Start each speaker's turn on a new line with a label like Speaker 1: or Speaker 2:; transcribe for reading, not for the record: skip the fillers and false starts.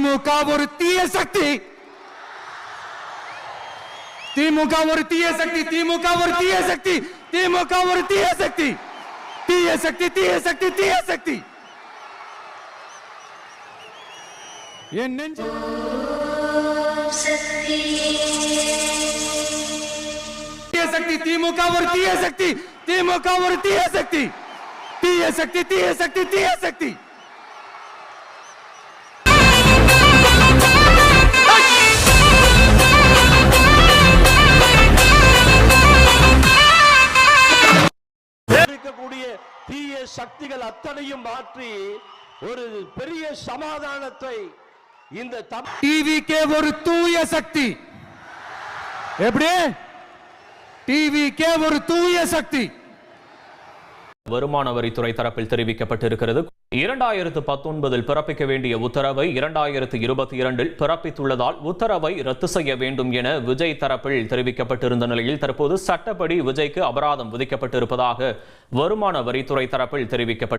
Speaker 1: திமுக ஒரு தீய சக்தி. திமுக ஒரு தீய சக்தி. திமுக ஒரு தீய சக்தி. திமுக ஒரு தீய சக்தி. தீய சக்தி, தீய சக்தி, தீய சக்தி. என் நெஞ்சு தீய சக்தி. திமுக ஒரு தீய சக்தி. திமுக ஒரு தீய சக்தி. தீய சக்தி, தீய சக்தி, தீய சக்தி.
Speaker 2: தீய சக்திகள் அத்தனையும் மாற்றி ஒரு பெரிய சமாதானத்தை இந்த
Speaker 1: டிவிகே ஒரு தூய சக்தி. எப்படி? டிவிகே ஒரு தூய சக்தி.
Speaker 3: வருமான வரித்துறை தரப்பில் தெரிவிக்கப்பட்டிருக்கிறது. 2019 பிறப்பிக்க வேண்டிய உத்தரவை 2022 பிறப்பித்துள்ளதால் உத்தரவை ரத்து செய்ய வேண்டும் என விஜய் தரப்பில் தெரிவிக்கப்பட்டிருந்த நிலையில் தற்போது சட்டப்படி விஜய்க்கு அபராதம் விதிக்கப்பட்டிருப்பதாக வருமான வரித்துறை தரப்பில் தெரிவிக்கப்பட்டது.